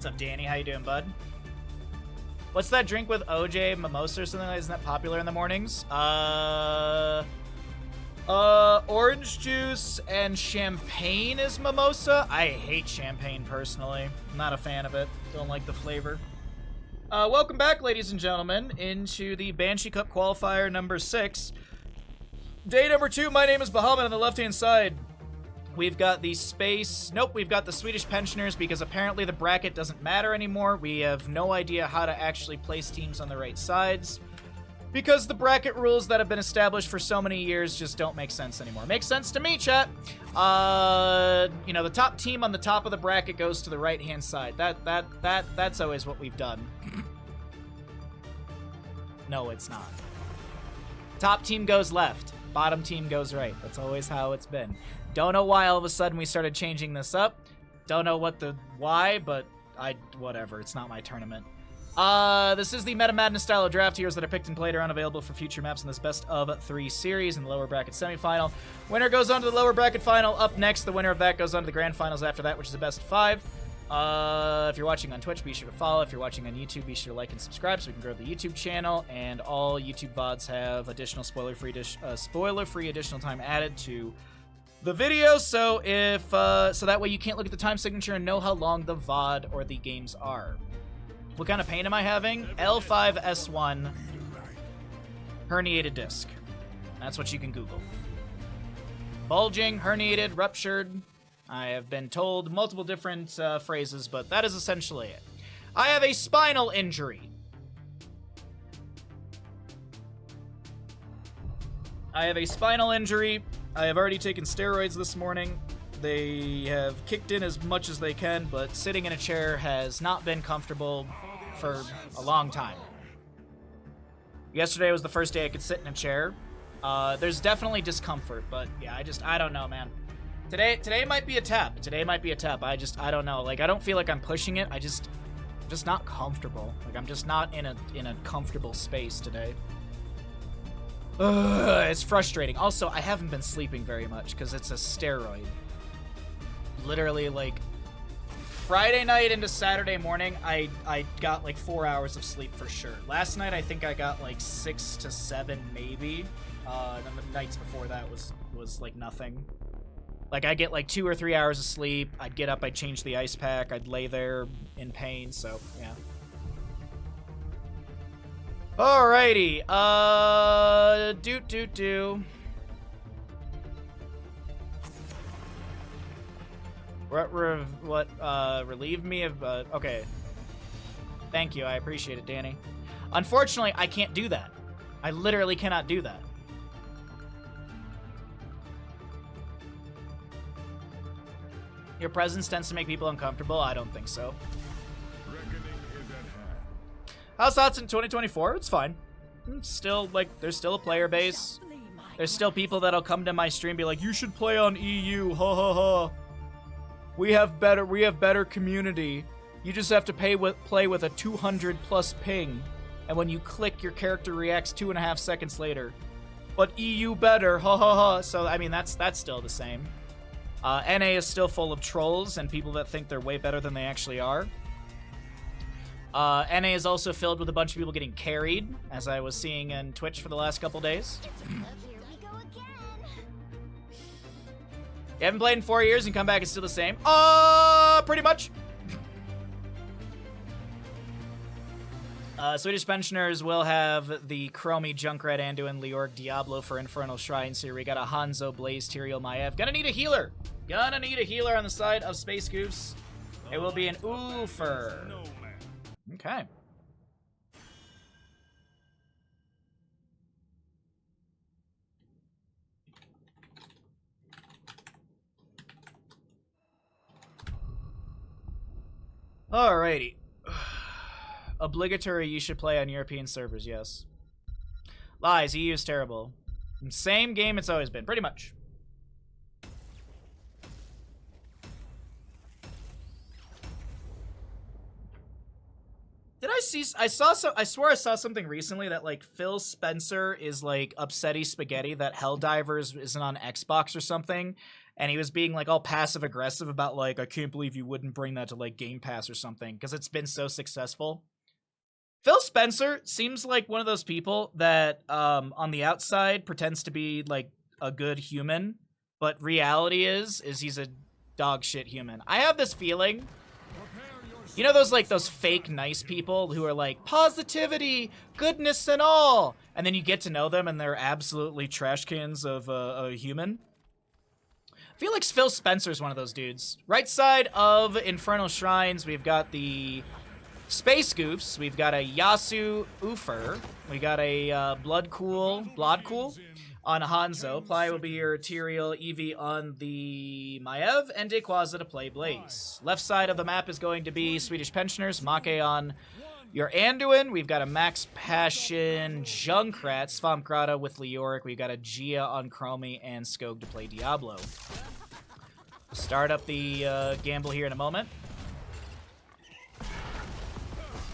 What's up, Danny? How you doing, bud? What's that drink with OJ, mimosa or something? Isn't that popular in the mornings? Orange juice and champagne is mimosa. I hate champagne personally. I'm not a fan of it. Don't like the flavor. Welcome back, ladies and gentlemen, into the Banshee Cup Qualifier number 6. Day number 2. My name is Bahamut. On the left-hand side, we've got the space. Nope, we've got the Swedish pensioners because apparently the bracket doesn't matter anymore. We have no idea how to actually place teams on the right sides because the bracket rules that have been established for so many years just don't make sense anymore. Makes sense to me, chat. You know, the top team on the top of the bracket goes to the right-hand side. That's always what we've done. No, it's not. Top team goes left. Bottom team goes right. That's always how it's been. Don't know why all of a sudden we started changing this up. Don't know why, but whatever. It's not my tournament. This is the Meta Madness style of draft. Heroes that are picked and played are unavailable for future maps in this best of 3 series in the lower bracket semifinal. Winner goes on to the lower bracket final. Up next, the winner of that goes on to the grand finals after that, which is the best of 5. If you're watching on Twitch, be sure to follow. If you're watching on YouTube, be sure to like and subscribe so we can grow the YouTube channel. And all YouTube VODs have additional spoiler-free additional time added to the video. So so that way you can't look at the time signature and know how long the VOD or the games are. What kind of pain am I having? L5S1 herniated disc. That's what you can Google. Bulging, herniated, ruptured. I have been told multiple different phrases, but that is essentially it. I have a spinal injury. I have a spinal injury. I have already taken steroids this morning. They have kicked in as much as they can, but sitting in a chair has not been comfortable for a long time. Yesterday was the first day I could sit in a chair. There's definitely discomfort, but yeah, I don't know, man. Today might be a tap. I don't know. Like, I don't feel like I'm pushing it. I'm just not comfortable. Like, I'm just not in a comfortable space today. It's frustrating. Also, I haven't been sleeping very much because it's a steroid. Literally, like, Friday night into Saturday morning, I got like 4 hours of sleep for sure. Last night, I think I got like 6 to 7 maybe. And then the nights before that was like nothing. Like, I get like 2 or 3 hours of sleep. I'd get up, I'd change the ice pack, I'd lay there in pain, so yeah. Alrighty, relieve me of, okay. Thank you, I appreciate it, Danny. Unfortunately, I can't do that. I literally cannot do that. Your presence tends to make people uncomfortable? I don't think so. How's thoughts in 2024? It's fine. It's still, like, there's still a player base. There's still people that'll come to my stream and be like, you should play on EU, ha ha ha. We have better community. You just have to play with a 200 plus ping. And when you click, your character reacts 2.5 seconds later. But EU better, ha ha ha. So, I mean, that's still the same. NA is still full of trolls and people that think they're way better than they actually are. NA is also filled with a bunch of people getting carried, as I was seeing in Twitch for the last couple days. You haven't played in 4 years and come back and still the same? Pretty much. Swedish pensioners will have the Chromie, Junkrat, Anduin, Leorg, Diablo for Infernal Shrines here. We got a Hanzo, Blaze, Tyrael, Maiev. Gonna need a healer. Gonna need a healer on the side of Space Goose. It will be an Oofer. Okay. Alrighty. Obligatory, you should play on European servers, yes. Lies, EU is terrible. Same game it's always been, pretty much. Did I see? I swear I saw something recently that like Phil Spencer is like upsetty spaghetti that Helldivers isn't on Xbox or something, and he was being like all passive aggressive about like, I can't believe you wouldn't bring that to like Game Pass or something because it's been so successful. Phil Spencer seems like one of those people that on the outside pretends to be like a good human, but reality is he's a dog shit human. I have this feeling, you know, those fake nice people who are like positivity, goodness and all, and then you get to know them and they're absolutely trash cans of a human. I feel like Phil Spencer's one of those dudes. Right side of Infernal Shrines, we've got the Space Goofs. We've got a Yasu Ufer. We got a Blood Cool on Hanzo. Ply will be your Tyrael, Eevee on the Maiev, and Dayquaza to play Blaze. Left side of the map is going to be Swedish Pensioners, Make on your Anduin. We've got a Max Passion Junkrat, Svampgrata with Leoric. We've got a Gia on Chromie, and Skog to play Diablo. Start up the gamble here in a moment.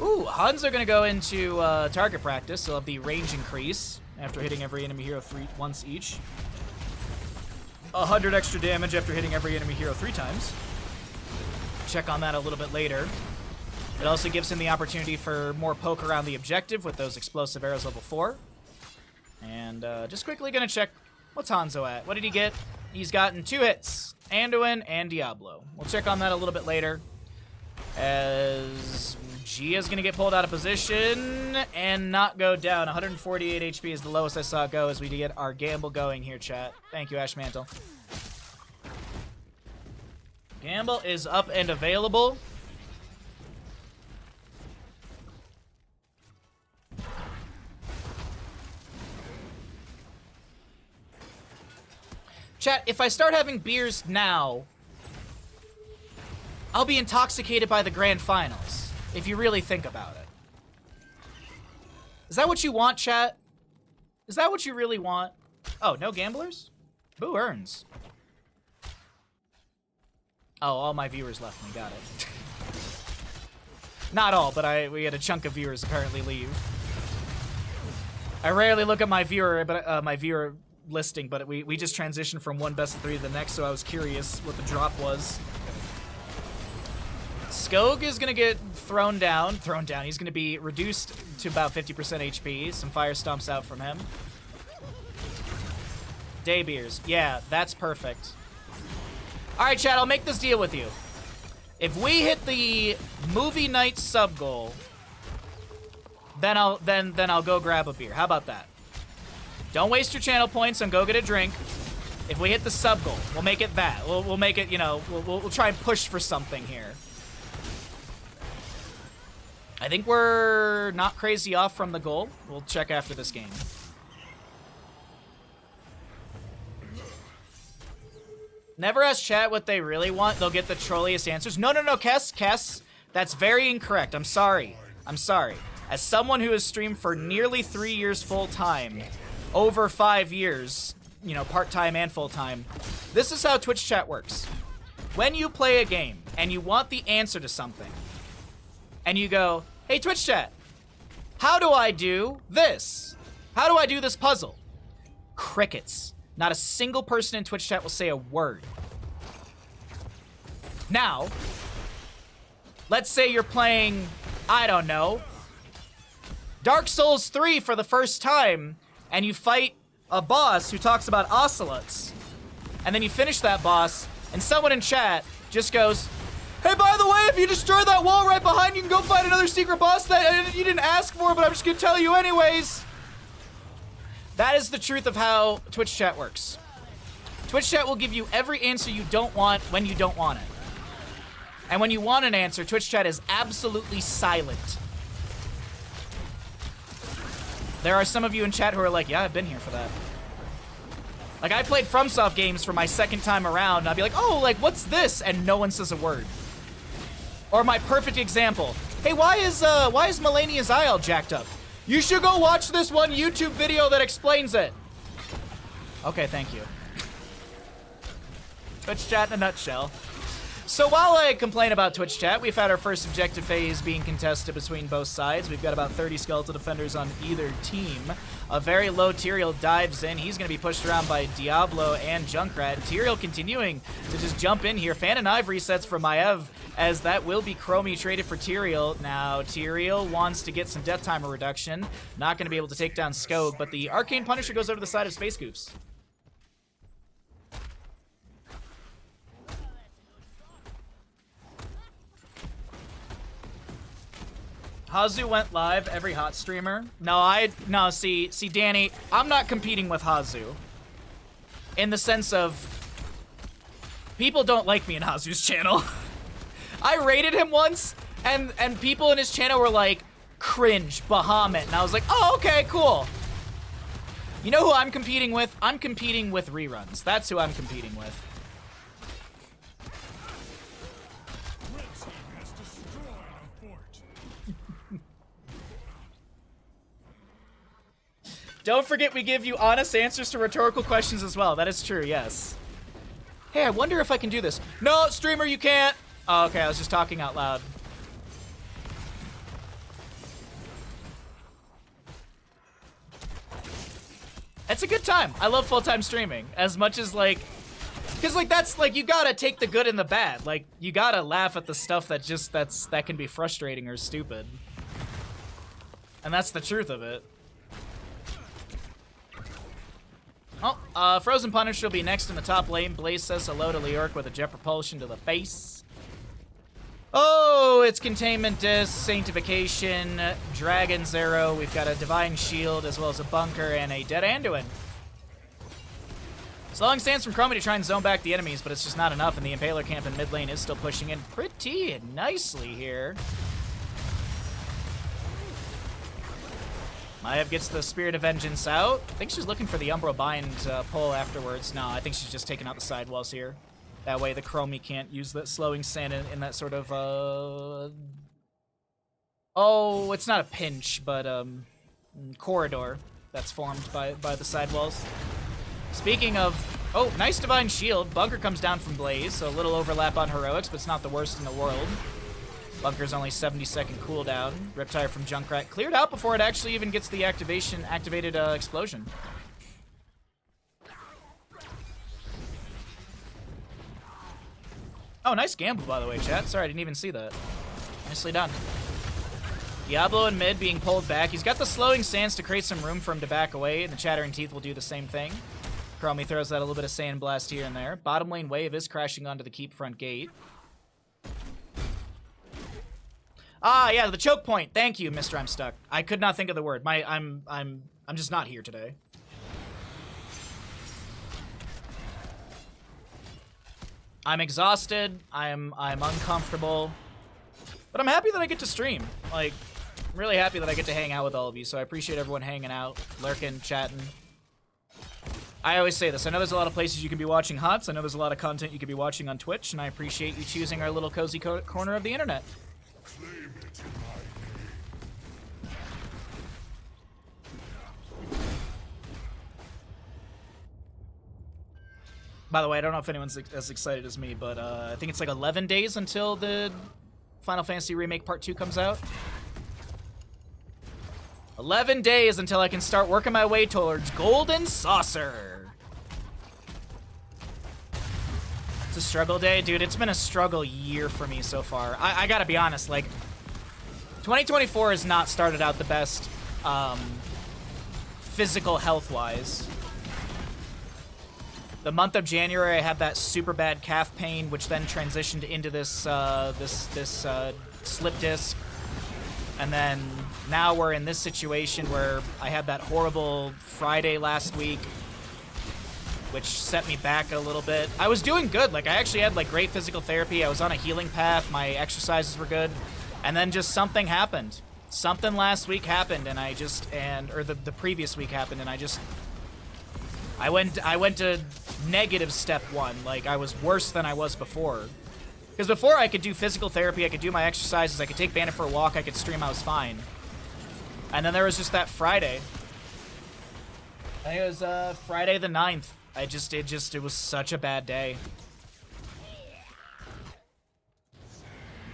Ooh, Huns are going to go into target practice. They'll have the range increase after hitting every enemy hero once each. 100 extra damage after hitting every enemy hero 3 times. Check on that a little bit later. It also gives him the opportunity for more poke around the objective with those explosive arrows level 4. And just quickly going to check, what's Hanzo at? What did he get? He's gotten 2 hits, Anduin and Diablo. We'll check on that a little bit later, as Gia's going to get pulled out of position and not go down. 148 HP is the lowest I saw it go as we get our gamble going here, chat. Thank you, Ash Mantle. Gamble is up and available. Chat, if I start having beers now, I'll be intoxicated by the grand finals, if you really think about it. Is that what you want, chat? Is that what you really want? Oh, no gamblers? Who earns? Oh, all my viewers left me, got it. Not all, but we had a chunk of viewers apparently leave. I rarely look at my viewer listing, but we just transitioned from one best of 3 to the next, so I was curious what the drop was. Skog is gonna get thrown down. He's gonna be reduced to about 50% HP. Some fire stomps out from him. Day beers. Yeah, that's perfect. All right, chat, I'll make this deal with you. If we hit the movie night sub goal, then I'll go grab a beer. How about that? Don't waste your channel points and go get a drink. If we hit the sub goal, we'll make it that. We'll make it, you know, we'll try and push for something here. I think we're not crazy off from the goal. We'll check after this game. Never ask chat what they really want. They'll get the trolliest answers. No, Kess. That's very incorrect. I'm sorry. As someone who has streamed for nearly 3 years full time, over 5 years, you know, part-time and full-time, this is how Twitch chat works. When you play a game and you want the answer to something, and you go, hey, Twitch chat, how do I do this? How do I do this puzzle? Crickets. Not a single person in Twitch chat will say a word. Now, let's say you're playing, I don't know, Dark Souls 3 for the first time, and you fight a boss who talks about ocelots, and then you finish that boss, and someone in chat just goes, hey, by the way, if you destroy that wall right behind, you can go fight another secret boss that you didn't ask for, but I'm just gonna tell you anyways. That is the truth of how Twitch chat works. Twitch chat will give you every answer you don't want when you don't want it. And when you want an answer, Twitch chat is absolutely silent. There are some of you in chat who are like, yeah, I've been here for that. Like, I played FromSoft games for my second time around, and I'd be like, oh, like, what's this? And no one says a word. Or my perfect example, hey, why is Melania's eye all jacked up? You should go watch this one YouTube video that explains it. Okay, thank you. Twitch chat in a nutshell. So while I complain about Twitch chat, we've had our first objective phase being contested between both sides. We've got about 30 skeletal defenders on either team. A very low Tyrael dives in. He's going to be pushed around by Diablo and Junkrat. Tyrael continuing to just jump in here. Fan and Knife resets for Maev, as that will be Chromie traded for Tyrael. Now, Tyrael wants to get some death timer reduction. Not going to be able to take down Skog, but the Arcane Punisher goes over to the side of Space Goofs. Hazu went live, every hot streamer. No, see, Danny, I'm not competing with Hazu. In the sense of, people don't like me in Hazu's channel. I rated him once, and people in his channel were like, cringe, Bahamut. And I was like, oh, okay, cool. You know who I'm competing with? I'm competing with reruns. That's who I'm competing with. Don't forget we give you honest answers to rhetorical questions as well. That is true, yes. Hey, I wonder if I can do this. No, streamer, you can't. Oh, okay, I was just talking out loud. It's a good time. I love full-time streaming. As much as, like... Because, like, that's, like, you gotta take the good and the bad. Like, you gotta laugh at the stuff that just, that can be frustrating or stupid. And that's the truth of it. Oh, Frozen Punisher will be next in the top lane. Blaze says hello to Leorc with a jet propulsion to the face. Oh, it's Containment Disc, Sanctification, Dragon's Arrow. We've got a Divine Shield, as well as a Bunker, and a Dead Anduin. Slowing stands from Chromie to try and zone back the enemies, but it's just not enough, and the Impaler camp in mid lane is still pushing in pretty nicely here. Maev gets the Spirit of Vengeance out. I think she's looking for the Umbral Bind pull afterwards. No, I think she's just taking out the sidewalls here. That way the Chromie can't use that slowing sand in that sort of, Oh, it's not a pinch, but, corridor that's formed by the sidewalls. Speaking of... Oh, nice Divine Shield. Bunker comes down from Blaze, so a little overlap on Heroics, but it's not the worst in the world. Bunker's only 70-second cooldown. Riptire from Junkrat cleared out before it actually even gets the activated explosion. Oh, nice gamble, by the way, chat. Sorry, I didn't even see that. Nicely done. Diablo in mid being pulled back. He's got the slowing sands to create some room for him to back away, and the Chattering Teeth will do the same thing. Chromie throws out a little bit of Sand Blast here and there. Bottom lane wave is crashing onto the keep front gate. Ah, yeah, the choke point. Thank you, Mr. I'm Stuck. I could not think of the word. I'm just not here today. I'm exhausted. I'm uncomfortable. But I'm happy that I get to stream. Like, I'm really happy that I get to hang out with all of you, so I appreciate everyone hanging out, lurking, chatting. I always say this. I know there's a lot of places you can be watching HOTS. I know there's a lot of content you could be watching on Twitch, and I appreciate you choosing our little cozy corner of the internet. By the way, I don't know if anyone's as excited as me, but I think it's like 11 days until the Final Fantasy Remake Part 2 comes out. 11 days until I can start working my way towards Golden Saucer. It's a struggle day. Dude, it's been a struggle year for me so far. I gotta be honest, like, 2024 has not started out the best physical health-wise. The month of January, I had that super bad calf pain, which then transitioned into this slip disc. And then now we're in this situation where I had that horrible Friday last week, which set me back a little bit. I was doing good. Like, I actually had, like, great physical therapy. I was on a healing path. My exercises were good. And then just something happened. Something last week happened, and I just, or the previous week happened, and I went to negative step 1. Like, I was worse than I was before. Because before I could do physical therapy, I could do my exercises, I could take Bandit for a walk, I could stream, I was fine. And then there was just that Friday. I think it was Friday the 9th. It was such a bad day.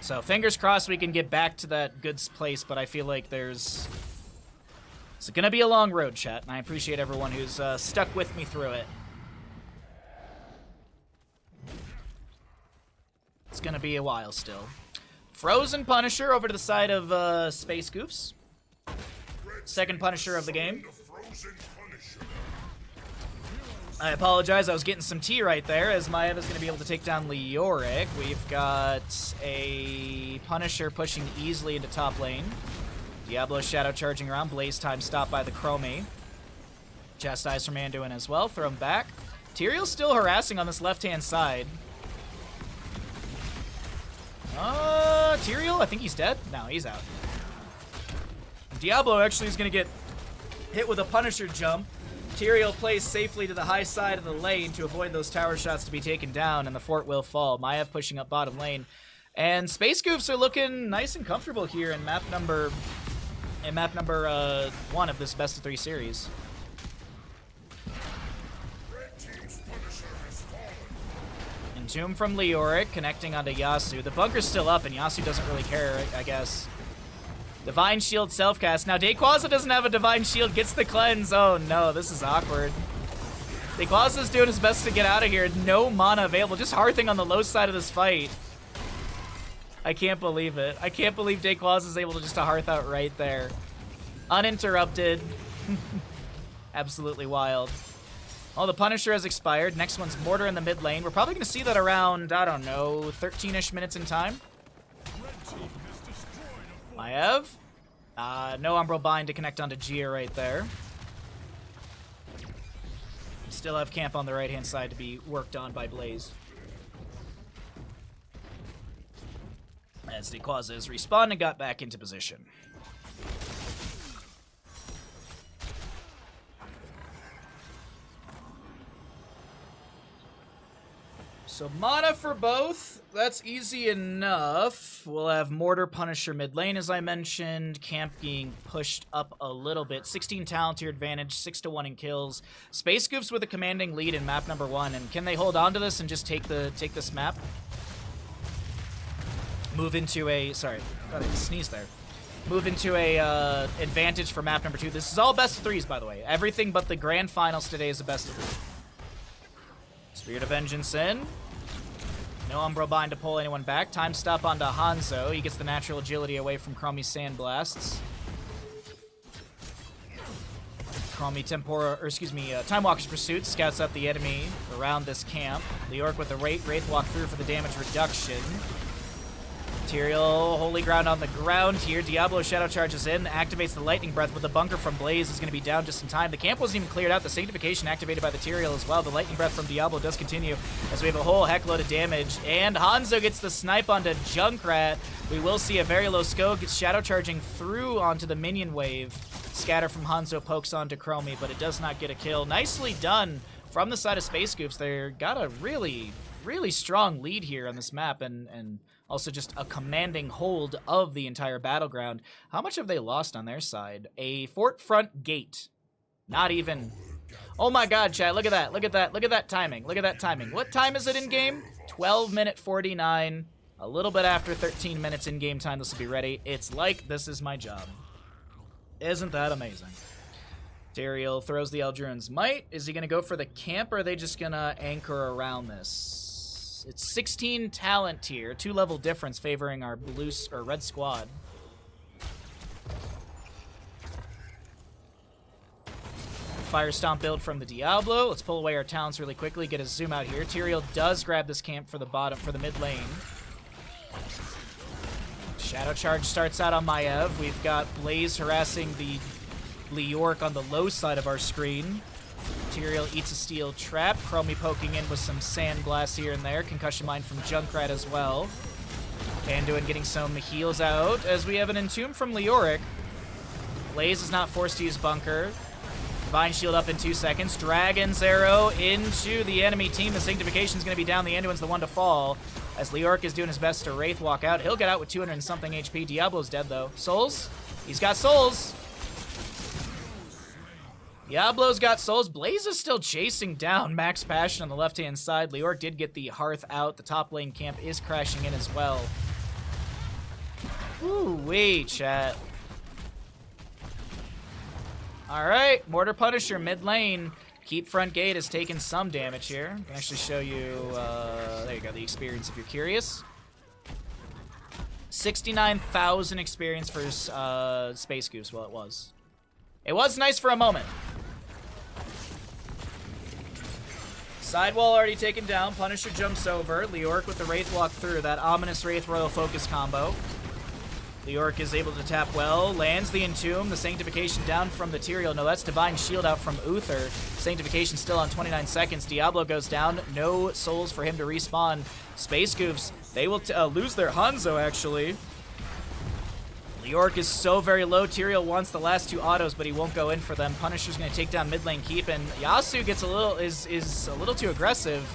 So fingers crossed we can get back to that good place, but I feel like it's going to be a long road, chat, and I appreciate everyone who's stuck with me through it. It's going to be a while still. Frozen Punisher over to the side of Space Goofs. Second Punisher of the game. I apologize, I was getting some tea right there, as Maev is going to be able to take down Leoric. We've got a Punisher pushing easily into top lane. Diablo Shadow charging around. Blaze time stopped by the Chromie. Chastise from Anduin as well. Throw him back. Tyrion's still harassing on this left-hand side. Tyrael, I think he's dead. No, he's out. Diablo actually is going to get hit with a Punisher jump. Tyrael plays safely to the high side of the lane to avoid those tower shots to be taken down, and the fort will fall. Maev pushing up bottom lane. And Space Goofs are looking nice and comfortable here in map number 1 of this best of 3 series. Entomb from Leoric, connecting onto Yasuo. The bunker's still up, and Yasuo doesn't really care, I guess. Divine Shield self-cast. Now, Dayquaza doesn't have a Divine Shield, gets the cleanse. Oh, no, this is awkward. Dayquaza's doing his best to get out of here. No mana available. Just Hearthing on the low side of this fight. I can't believe it. I can't believe Dayquaza's able to just Hearth out right there. Uninterrupted. Absolutely wild. Oh, the Punisher has expired. Next one's Mortar in the mid lane. We're probably going to see that around, I don't know, 13-ish minutes in time. Maev. No Umbral Bind to connect onto Gia right there. Still have camp on the right-hand side to be worked on by Blaze. As Dayquaza is respawned and got back into position. So mana for both, that's easy enough. We'll have Mortar, Punisher mid lane, as I mentioned. Camp being pushed up a little bit. 16 talent tier advantage, 6-1 in kills. Space Goofs with a commanding lead in map number 1. And can they hold on to this and just take this map? Move into a, sorry, got to sneeze there. Move into a advantage for map number 2. This is all best of 3s, by the way. Everything but the grand finals today is a best of 3. Spirit of Vengeance in. No Umbral Bind to pull anyone back. Time stop onto Hanzo. He gets the natural agility away from Chromie's Sandblasts. Chromie Time Walker's Pursuit scouts out the enemy around this camp. Leoric with the Wraith Walk through for the damage reduction. Tyrael, Holy Ground on the ground here. Diablo Shadow charges in, activates the Lightning Breath, but the bunker from Blaze is going to be down just in time. The camp wasn't even cleared out. The Sanctification activated by the Tyrael as well. The Lightning Breath from Diablo does continue as we have a whole heck load of damage. And Hanzo gets the snipe onto Junkrat. We will see a very low scope. Gets Shadow charging through onto the minion wave. Scatter from Hanzo pokes onto Chromie, but it does not get a kill. Nicely done from the side of Space Goofs. They got a really, really strong lead here on this map, and also just a commanding hold of the entire battleground. How much have they lost on their side? A fort front gate. Not even. Oh my god, chat, look at that. Look at that. Look at that timing. Look at that timing. What time is it in game? 12:49. A little bit after 13 minutes in game time, this will be ready. It's like this is my job. Isn't that amazing? Tyrael throws the Eldruin's Might. Is he going to go for the camp, or are they just going to anchor around this? It's 16 talent tier, 2-level difference favoring our blue or red squad. Fire Stomp build from the Diablo. Let's pull away our talents really quickly, get a zoom out here. Tyrael does grab this camp for the mid lane. Shadow Charge starts out on Maev. We've got Blaze harassing the Leoric on the low side of our screen. Tyrael eats a steel trap. Chromie poking in with some sand blasts here and there. Concussion Mine from Junkrat as well. Anduin getting some heals out as we have an Entomb from Leoric. Blaze is not forced to use Bunker. Divine Shield up in 2 seconds. Dragon's Arrow into the enemy team. The Sanctification is going to be down. The Anduin's the one to fall. As Leoric is doing his best to Wraith Walk out. He'll get out with 200 and something HP. Diablo's dead though. Souls? He's got Souls. Diablo's got Souls. Blaze is still chasing down Max Passion on the left-hand side. Leoric did get the Hearth out. The top lane camp is crashing in as well. Ooh-wee, chat. Alright, Mortar Punisher mid lane. Keep front gate has taken some damage here. I can actually show you, there you go, the experience if you're curious. 69,000 experience for Space Goose, well it was. It was nice for a moment. Sidewall already taken down, Punisher jumps over. Leoric with the Wraith walk through, that ominous Wraith Royal Focus combo. Leoric is able to tap well, lands the Entomb, the Sanctification down from the Tyrael. No, that's Divine Shield out from Uther. Sanctification still on 29 seconds. Diablo goes down, no souls for him to respawn. Space Goofs, they will lose their Hanzo, actually. Leoric is so very low. Tyrael wants the last two autos, but he won't go in for them. Punisher's going to take down mid lane keep, and Yasuo gets is a little too aggressive.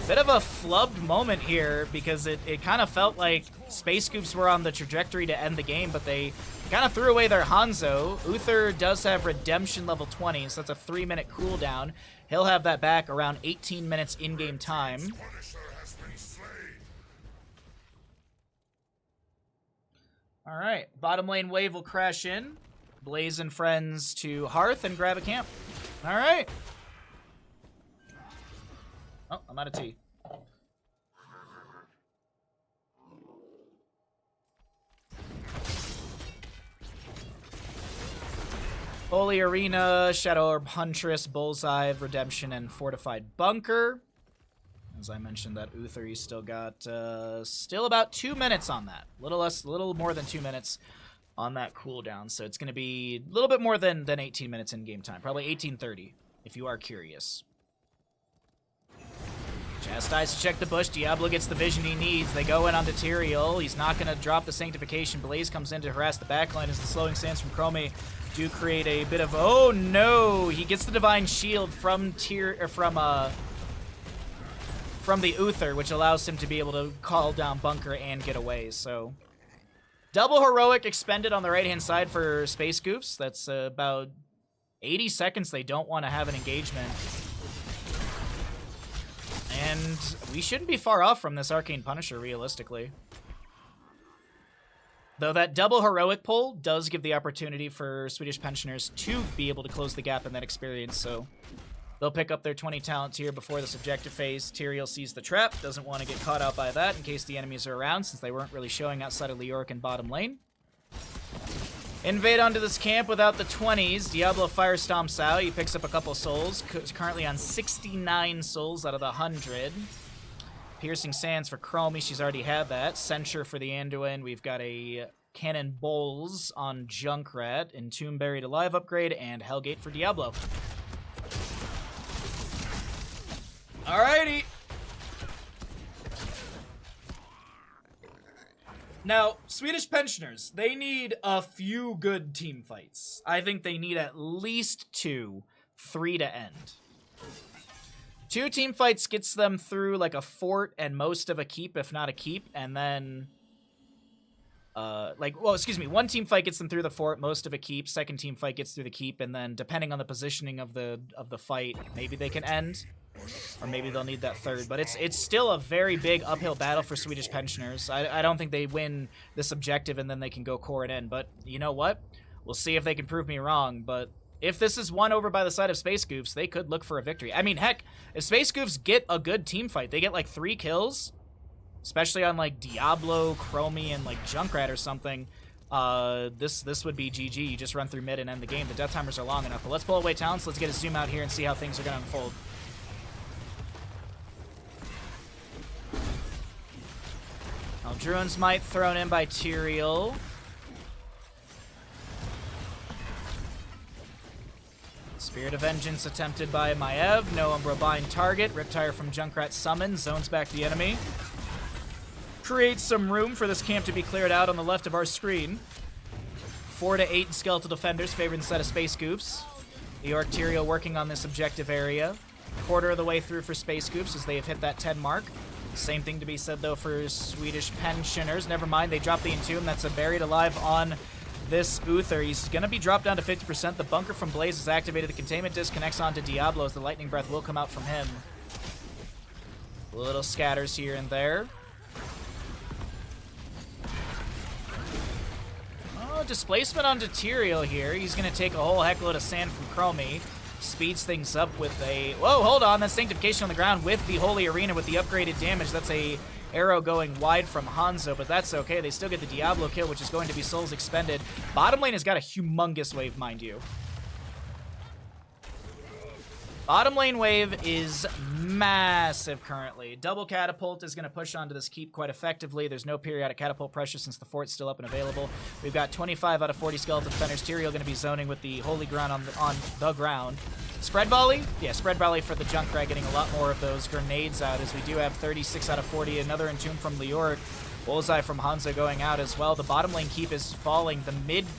Bit of a flubbed moment here because it kind of felt like Space Goofs were on the trajectory to end the game, but they kind of threw away their Hanzo. Uther does have Redemption level 20, so that's a 3-minute cooldown. He'll have that back around 18 minutes in-game time. All right, bottom lane wave will crash in. Blaze and friends to Hearth and grab a camp. All right. Oh, I'm out of tea. Holy Arena, Shadow Orb Huntress, Bullseye, Redemption, and Fortified Bunker. As I mentioned, that Uther, he's still got still about 2 minutes on that. Little more than 2 minutes on that cooldown. So it's going to be a little bit more than 18 minutes in game time. Probably 18:30, if you are curious. Chastise to check the bush. Diablo gets the vision he needs. They go in onto Tyrael. He's not going to drop the Sanctification. Blaze comes in to harass the backline as the slowing sands from Chromie do create a bit of... Oh, no! He gets the Divine Shield from the Uther, which allows him to be able to call down Bunker and get away, so... Double Heroic expended on the right-hand side for Space Goofs. That's about 80 seconds they don't want to have an engagement. And we shouldn't be far off from this Arcane Punisher, realistically. Though that double Heroic pull does give the opportunity for Swedish Pensioners to be able to close the gap in that experience, so they'll pick up their 20 talents here before this objective phase. Tyrael sees the trap, doesn't want to get caught out by that in case the enemies are around, since they weren't really showing outside of Leoric and bottom lane. Invade onto this camp without the 20s. Diablo fire stomps out. He picks up a couple souls. Currently on 69 souls out of the 100. Piercing Sands for Chromie. She's already had that. Censure for the Anduin. We've got a Cannon Bowls on Junkrat. Entomb Buried Alive upgrade. And Hellgate for Diablo. Alrighty. Now, Swedish Pensioners, they need a few good team fights. I think they need at least 2, 3 to end. 2 team fights gets them through like a fort and most of a keep, if not a keep, and then... one team fight gets them through the fort, most of a keep. Second team fight gets through the keep, and then depending on the positioning of the fight, maybe they can end. Or maybe they'll need that third. But it's still a very big uphill battle for Swedish Pensioners. I don't think they win this objective and then they can go core and in. But you know what? We'll see if they can prove me wrong. But if this is won over by the side of Space Goofs, they could look for a victory. I mean, heck, if Space Goofs get a good team fight, they get like 3 kills, especially on like Diablo, Chromie, and like Junkrat or something, this would be GG. You just run through mid and end the game. The death timers are long enough. But let's pull away talents. Let's get a zoom out here and see how things are going to unfold. Druin's Might thrown in by Tyrael. Spirit of Vengeance attempted by Maev. No Umbra Bind target. Riptire from Junkrat summon. Zones back the enemy. Creates some room for this camp to be cleared out on the left of our screen. 4 to 8 Skeletal Defenders favored instead of Space Goofs. Leoric Tyrael working on this objective area. Quarter of the way through for Space Goofs as they have hit that 10 mark. Same thing to be said, though, for Swedish Pensioners. Never mind, they dropped the Entomb. That's a Buried Alive on this Uther. He's going to be dropped down to 50%. The Bunker from Blaze is activated. The Containment Disc connects onto Diablo as the Lightning Breath will come out from him. Little scatters here and there. displacement onto Tyrael here. He's going to take a whole heckload of sand from Chromie. Speeds things up with a... Whoa, hold on. That's Sanctification on the ground with the Holy Arena with the upgraded damage. That's a arrow going wide from Hanzo, but that's okay. They still get the Diablo kill, which is going to be Souls Expended. Bottom lane has got a humongous wave, mind you. Bottom lane wave is massive currently. Double Catapult is going to push onto this keep quite effectively. There's no periodic catapult pressure since the fort's still up and available. We've got 25 out of 40 Skeleton Defenders. Tyrael going to be zoning with the Holy Ground on the ground. Spread volley? Yeah, spread volley for the Junkrat, getting a lot more of those grenades out as we do have 36 out of 40. Another Entomb from Leoric. Bullseye from Hanzo going out as well. The bottom lane keep is falling.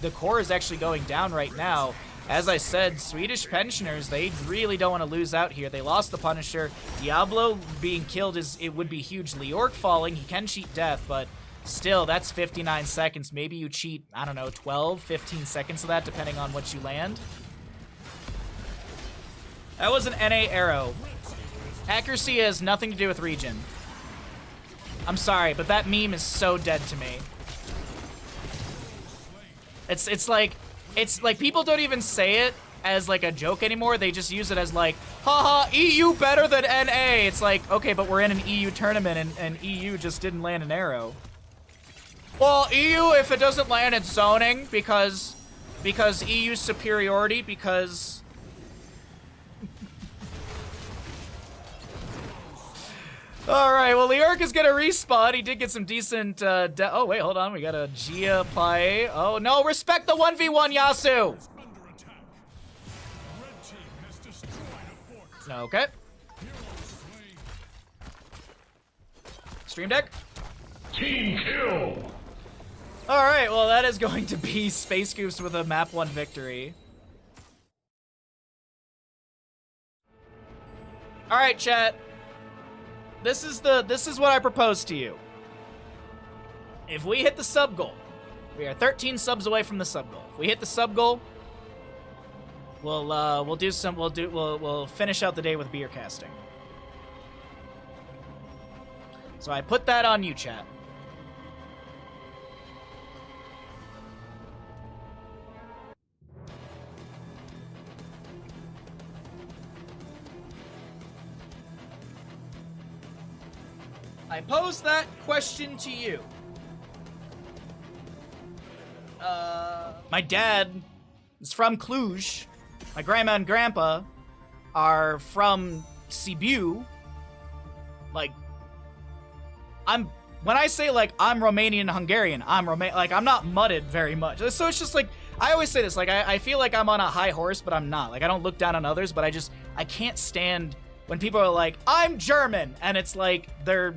The core is actually going down right now. As I said, Swedish pensioners, they really don't want to lose out here. They lost the Punisher. Diablo being killed, it would be huge. Leoric falling, he can cheat death, but still, that's 59 seconds. Maybe you cheat, I don't know, 12, 15 seconds of that, depending on what you land. That was an NA arrow. Accuracy has nothing to do with regen. I'm sorry, but that meme is so dead to me. It's like people don't even say it as like a joke anymore. They just use it as like, haha, EU better than NA. It's like, okay, but we're in an EU tournament and EU just didn't land an arrow. Well, EU, if it doesn't land, it's zoning because EU superiority, because... Alright, well, Leoric is gonna respawn. He did get some decent, oh, wait, hold on. We got a Gia play. Oh, no, respect the 1v1, Yasuo! Okay. Stream deck? Team kill! Alright, well, that is going to be Space Goose with a map 1 victory. Alright, chat. This is what I propose to you. If we hit the sub goal, we are 13 subs away from the sub goal. If we hit the sub goal, we'll finish out the day with beer casting. So I put that on you, chat. I pose that question to you. My dad is from Cluj. My grandma and grandpa are from Sibiu. Like, when I say like I'm Romanian and Hungarian, I'm not mudded very much. So it's just like, I always say this, like I feel like I'm on a high horse, but I'm not. Like I don't look down on others, but I can't stand when people are like, I'm German, and it's like their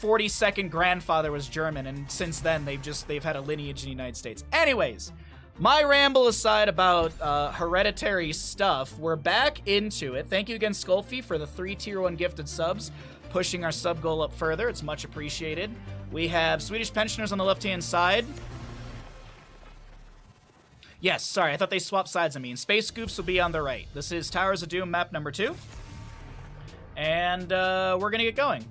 42nd grandfather was German, and since then they've had a lineage in the United States. Anyways, my ramble aside about hereditary stuff, we're back into it. Thank you again, Skullfy, for the 3 tier 1 gifted subs, pushing our sub goal up further. It's much appreciated. We have Swedish pensioners on the left-hand side. Yes, sorry, I thought they swapped sides on me. And Space Scoops will be on the right. This is Towers of Doom map number 2. And we're gonna get going.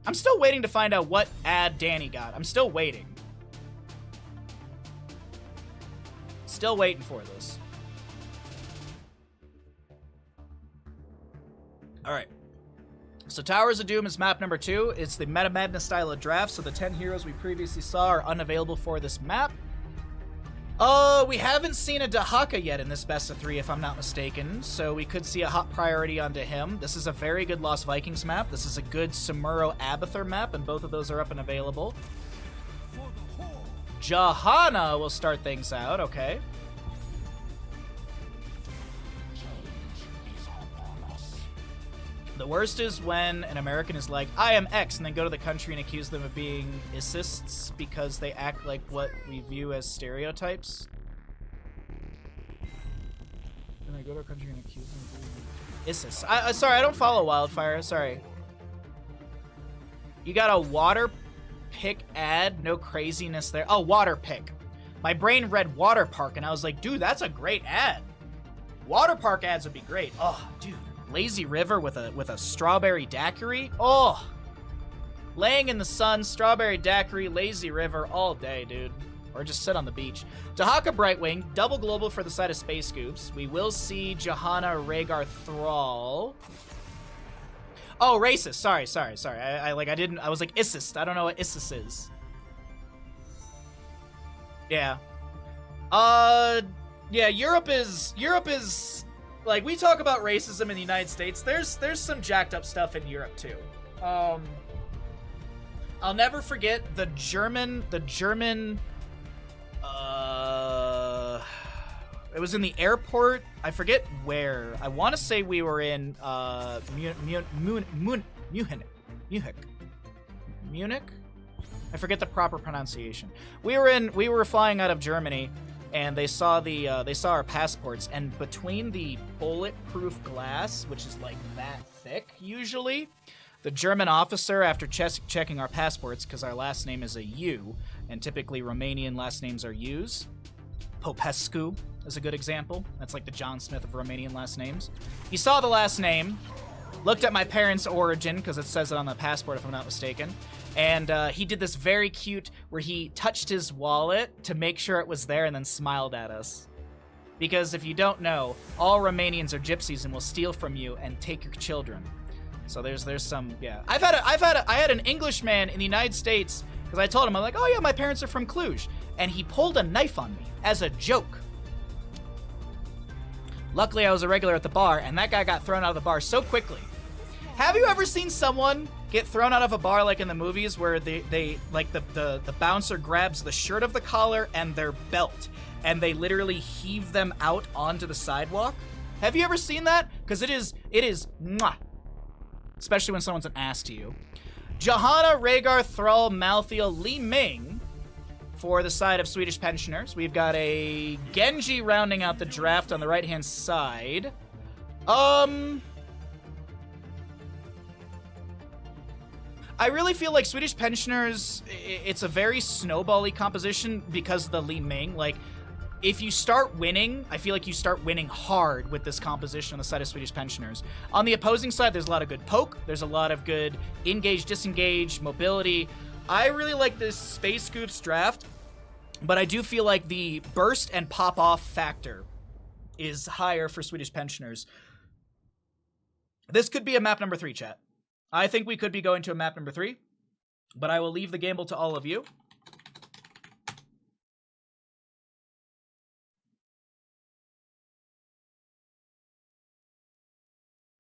I'm still waiting to find out what ad Danny got. I'm still waiting. Still waiting for this. Alright. So Towers of Doom is map number 2. It's the Meta Madness style of draft, so the 10 heroes we previously saw are unavailable for this map. We haven't seen a Dahaka yet in this best of 3, if I'm not mistaken, so we could see a hot priority onto him. This is a very good Lost Vikings map. This is a good Samuro Abathur map, and both of those are up and available. Johanna will start things out, okay. The worst is when an American is like, I am X, and then go to the country and accuse them of being Issists because they act like what we view as stereotypes. And I go to a country and accuse them of being Issists. Sorry, I don't follow Wildfire, sorry. You got a water pick ad, no craziness there. Oh, water pick. My brain read water park, and I was like, dude, that's a great ad. Water park ads would be great. Oh, dude. Lazy River with a strawberry daiquiri. Oh, laying in the sun, strawberry daiquiri, lazy river all day, dude. Or just sit on the beach. Dahaka Brightwing, double global for the side of Space Scoops. We will see Johanna Rhaegar Thrall. Oh, racist. Sorry. I was like, Isist. I don't know what Isist is. Yeah. Yeah, Europe is, like, we talk about racism in the United States. There's some jacked up stuff in Europe, too. I'll never forget the German, it was in the airport. I forget where. I want to say we were in Munich. I forget the proper pronunciation. We were flying out of Germany, and they saw our passports, and between the bulletproof glass, which is like that thick usually, the German officer, after checking our passports, because our last name is a U, and typically Romanian last names are U's. Popescu is a good example. That's like the John Smith of Romanian last names. He saw the last name, looked at my parents' origin, because it says it on the passport if I'm not mistaken, and he did this very cute, where he touched his wallet to make sure it was there and then smiled at us. Because if you don't know, all Romanians are gypsies and will steal from you and take your children. So there's some, yeah. I had an Englishman in the United States, because I told him, I'm like, oh yeah, my parents are from Cluj. And he pulled a knife on me as a joke. Luckily, I was a regular at the bar, and that guy got thrown out of the bar so quickly. Have you ever seen someone get thrown out of a bar like in the movies where they like the bouncer grabs the shirt of the collar and their belt, and they literally heave them out onto the sidewalk? Have you ever seen that? Because it is mwah. Especially when someone's an ass to you. Johanna, Rhaegar, Thrall, Malthael, Li Ming for the side of Swedish pensioners. We've got a Genji rounding out the draft on the right-hand side. I really feel like Swedish pensioners, it's a very snowball-y composition because of the Li Ming. Like, if you start winning, I feel like you start winning hard with this composition on the side of Swedish pensioners. On the opposing side, there's a lot of good poke. There's a lot of good engage, disengage, mobility. I really like this Space Scoops draft, but I do feel like the burst and pop-off factor is higher for Swedish pensioners. This could be a map number 3, chat. I think we could be going to a map number 3, but I will leave the gamble to all of you.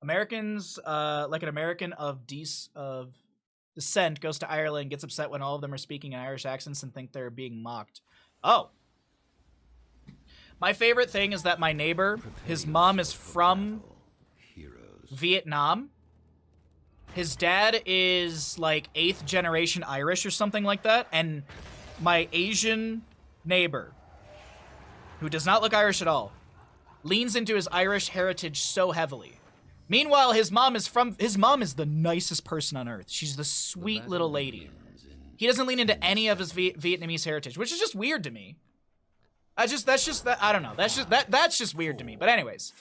Americans, like an American of descent goes to Ireland, gets upset when all of them are speaking in Irish accents and think they're being mocked. Oh. My favorite thing is that my neighbor, his mom is from Vietnam. His dad is like 8th generation Irish or something like that. And my Asian neighbor, who does not look Irish at all, leans into his Irish heritage so heavily. Meanwhile, his mom is the nicest person on earth. She's the sweet little lady. He doesn't lean into any of his Vietnamese heritage, which is just weird to me. I don't know. That's just weird to me. But anyways,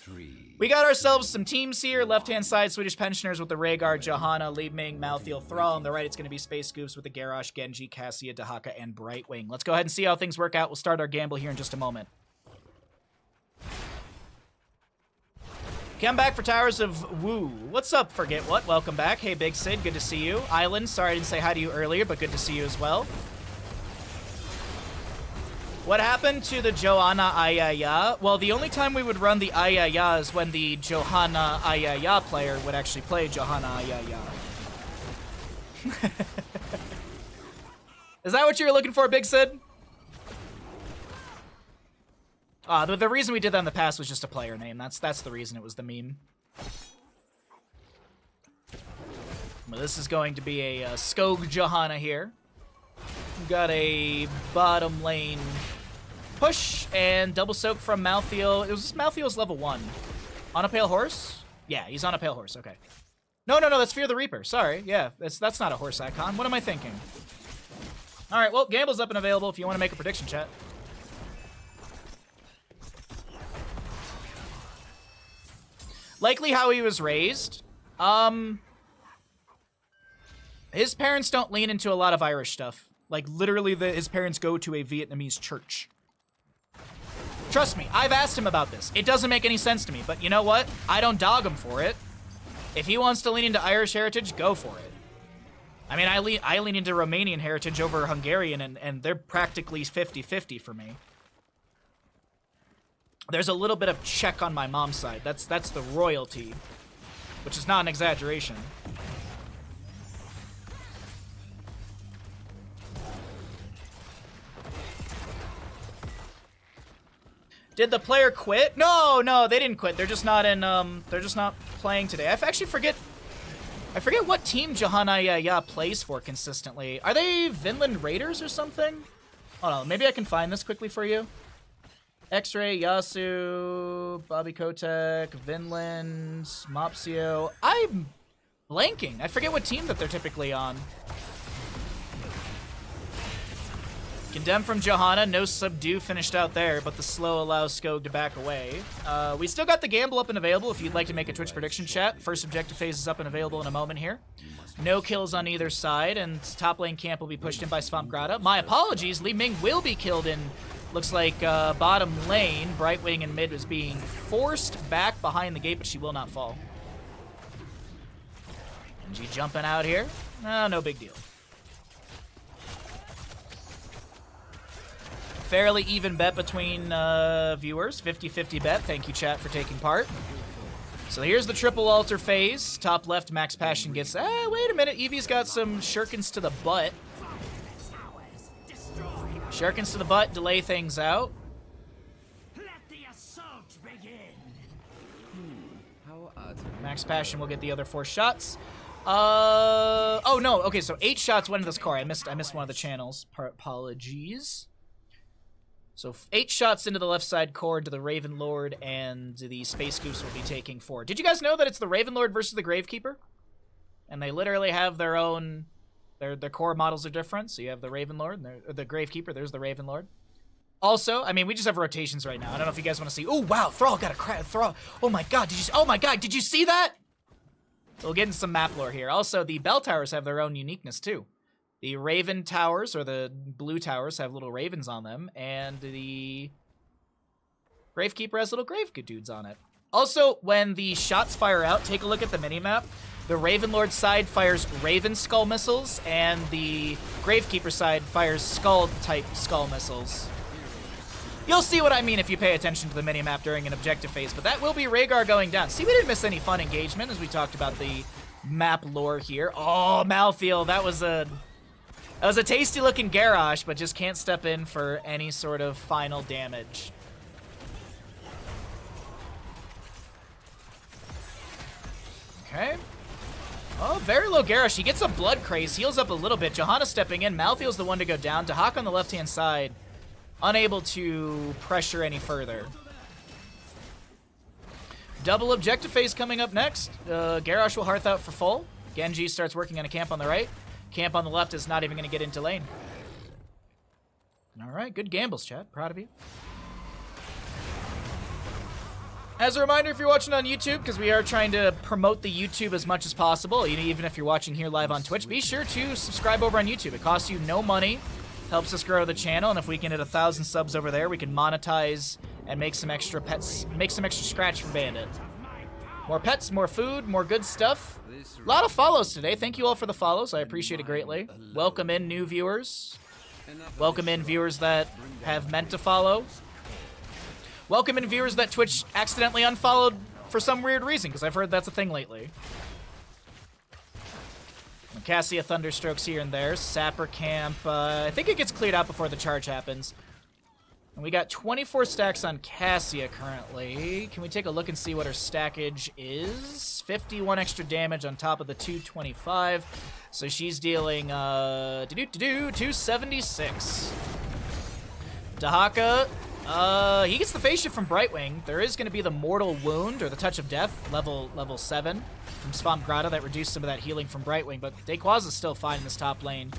we got ourselves some teams here. Left-hand side, Swedish pensioners with the Rhaegar, Johanna, Li Ming, Malthael, Thrall. On the right, it's going to be Space Scoops with the Garrosh, Genji, Cassia, Dahaka, and Brightwing. Let's go ahead and see how things work out. We'll start our gamble here in just a moment. Come back for Towers of Woo. What's up, Forget What? Welcome back. Hey, Big Sid, good to see you. Island, sorry I didn't say hi to you earlier, but good to see you as well. What happened to the Johanna Ayaya? Well, the only time we would run the Ayaya is when the Johanna Ayaya player would actually play Johanna Ayaya. Is that what you were looking for, Big Sid? The reason we did that in the past was just a player name. That's the reason it was the meme. Well, this is going to be a Skog Johanna here. We've got a bottom lane push and double soak from Malthael. It was Malthael's level 1. On a pale horse? Yeah, he's on a pale horse. Okay. No, that's Fear the Reaper. Sorry. Yeah, that's not a horse icon. What am I thinking? All right, well, Gamble's up and available if you want to make a prediction, chat. Likely how he was raised. His parents don't lean into a lot of Irish stuff. Like, literally, his parents go to a Vietnamese church. Trust me, I've asked him about this. It doesn't make any sense to me, but you know what? I don't dog him for it. If he wants to lean into Irish heritage, go for it. I mean, I lean into Romanian heritage over Hungarian, and they're practically 50-50 for me. There's a little bit of Czech on my mom's side. That's the royalty, which is not an exaggeration. Did the player quit? No, they didn't quit. They're just not in. They're just not playing today. I actually forget. I forget what team Johanna plays for consistently. Are they Vinland Raiders or something? Hold on, maybe I can find this quickly for you. X-Ray, Yasu, Bobby Kotek, Vinland, Mopsio. I'm blanking. I forget what team that they're typically on. Condemned from Johanna, no subdue finished out there, but the slow allows Skog to back away. We still got the gamble up and available if you'd like to make a Twitch prediction chat. First objective phase is up and available in a moment here. No kills on either side, and top lane camp will be pushed in by Svampgrada. My apologies, Li Ming will be killed in, looks like bottom lane. Brightwing in mid was being forced back behind the gate, but she will not fall. NG jumping out here. No big deal. Fairly even bet between viewers. 50-50 bet. Thank you, chat, for taking part. So here's the triple altar phase. Top left, Max Passion gets... wait a minute. Eevee's got some shurikens to the butt. Shurikens to the butt, delay things out. Let the assault begin. Max Passion will get the other 4 shots. Oh, no. Okay, so 8 shots went into this car. I missed one of the channels. Apologies. So 8 shots into the left side core into the Raven Lord, and the Space Goose will be taking 4. Did you guys know that it's the Raven Lord versus the Gravekeeper? And they literally have their own... Their core models are different. So you have the Raven Lord, and the Gravekeeper. There's the Raven Lord. Also, I mean, we just have rotations right now. I don't know if you guys want to see... Oh, wow, Thrall got a crack. Thrall. Oh my god, did you see that? We'll get into some map lore here. Also, the Bell Towers have their own uniqueness, too. The Raven Towers, or the blue towers, have little ravens on them, and the Gravekeeper has little grave dudes on it. Also, when the shots fire out, take a look at the minimap. The Raven Lord side fires Raven Skull missiles, and the Gravekeeper side fires Skull-type Skull missiles. You'll see what I mean if you pay attention to the minimap during an objective phase, but that will be Rhaegar going down. See, we didn't miss any fun engagement as we talked about the map lore here. Oh, Malthael, that was a tasty-looking Garrosh, but just can't step in for any sort of final damage. Okay. Oh, very low Garrosh. He gets a Blood Craze, heals up a little bit. Johanna stepping in. Malthael's the one to go down. Dahak on the left-hand side, unable to pressure any further. Double objective phase coming up next. Garrosh will hearth out for full. Genji starts working on a camp on the right. Camp on the left is not even going to get into lane. All right, good gambles, chat. Proud of you. As a reminder, if you're watching on YouTube, because we are trying to promote the YouTube as much as possible, even if you're watching here live on Twitch, be sure to subscribe over on YouTube. It costs you no money, helps us grow the channel, and if we can hit 1,000 subs over there, we can monetize and make some extra pets, make some extra scratch for Bandit. More pets, more food, more good stuff. A lot of follows today. Thank you all for the follows. I appreciate it greatly. Welcome in new viewers. Welcome in viewers that have meant to follow. Welcome in viewers that Twitch accidentally unfollowed for some weird reason, because I've heard that's a thing lately. Cassia Thunderstrokes here and there. Sapper Camp. I think it gets cleared out before the charge happens. And we got 24 stacks on Cassia currently. Can we take a look and see what her stackage is? 51 extra damage on top of the 225. So she's dealing 276. Dahaka, he gets the phase shift from Brightwing. There is going to be the Mortal Wound, or the Touch of Death, level 7 from Svampgrada that reduced some of that healing from Brightwing, but Dayquaza is still fine in this top lane.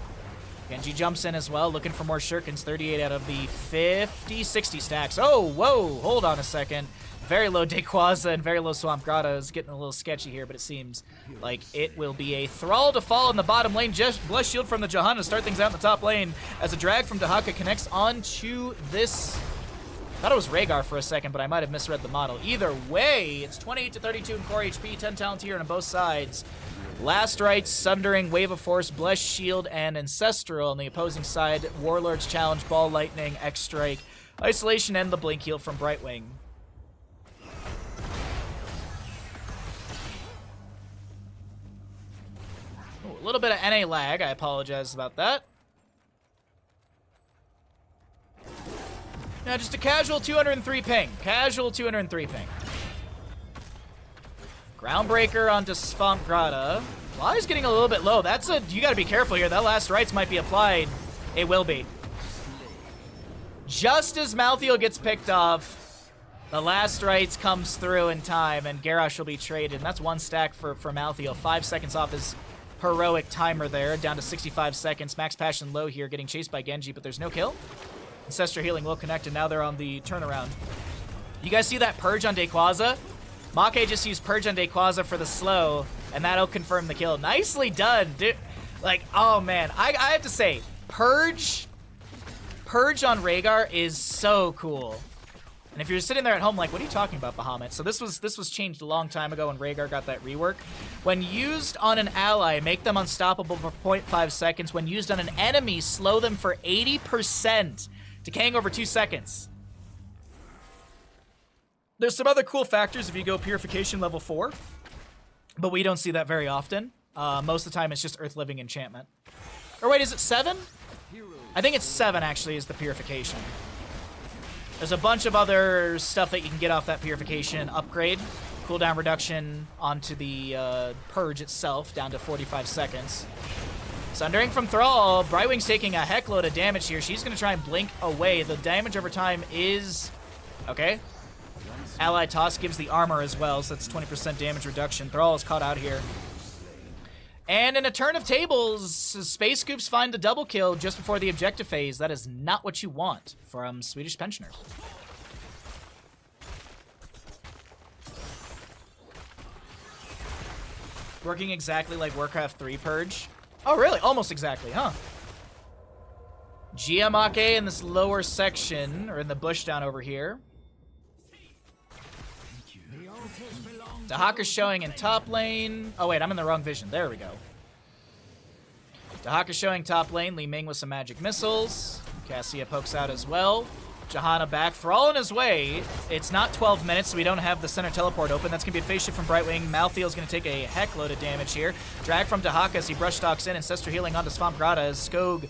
Genji jumps in as well, looking for more shurikens. 38 out of the 50, 60 stacks. Oh, whoa, hold on a second. Very low Dayquaza and very low Swamp Grotto is getting a little sketchy here, but it seems like it will be a Thrall to fall in the bottom lane. Just Blessed Shield from the Johanna to start things out in the top lane as a drag from Dahaka connects onto this. Thought it was Rhaegar for a second, but I might have misread the model. Either way, it's 28 to 32 in core HP, 10 talent here on both sides. Last Rites, Sundering, Wave of Force, Blessed Shield, and Ancestral on the opposing side. Warlord's Challenge, Ball Lightning, X-Strike, Isolation, and the Blink Heal from Brightwing. Ooh, a little bit of NA lag. I apologize about that. Yeah, just a casual 203 ping. Casual 203 ping. Groundbreaker onto Swamp Grotto. Fly's getting a little bit low. That's a... You gotta be careful here. That last rites might be applied. It will be. Just as Malthael gets picked off, the last rites comes through in time, and Garrosh will be traded. And that's one stack for Malthael. 5 seconds off his heroic timer there. Down to 65 seconds. Max Passion low here, getting chased by Genji, but there's no kill. Ancestral Healing will connect, and now they're on the turnaround. You guys see that Purge on Dayquaza? Make just used Purge on Dayquaza for the slow, and that'll confirm the kill. Nicely done, dude. Like, oh man, I have to say, Purge on Rhaegar is so cool. And if you're sitting there at home like, what are you talking about, Bahamut? So this was changed a long time ago when Rhaegar got that rework. When used on an ally, make them unstoppable for 0.5 seconds. When used on an enemy, slow them for 80%. Decaying over 2 seconds. There's some other cool factors if you go Purification level 4, but we don't see that very often. Most of the time it's just Earth Living Enchantment. Or wait, is it 7? I think it's 7 actually is the Purification. There's a bunch of other stuff that you can get off that Purification upgrade. Cooldown reduction onto the Purge itself, down to 45 seconds. Sundering from Thrall. Brightwing's taking a heck load of damage here. She's going to try and blink away. The damage over time is... Okay. Ally Toss gives the armor as well, so that's 20% damage reduction. Thrall is caught out here. And in a turn of tables, Space Scoops find the double kill just before the objective phase. That is not what you want from Swedish Pensioners. Working exactly like Warcraft 3 Purge. Oh, really? Almost exactly, huh? Giamake in this lower section, or in the bush down over here. Dahaka's showing in top lane. Oh, wait, I'm in the wrong vision. There we go. Dahaka's showing top lane. Li Ming with some magic missiles. Cassia pokes out as well. Johanna back. Thrall in his way. It's not 12 minutes, so we don't have the center teleport open. That's going to be a phase shift from Brightwing. Malthael's going to take a heck load of damage here. Drag from Dahaka as he brush stalks in. Ancestral Healing onto Swamp Grotto as Skog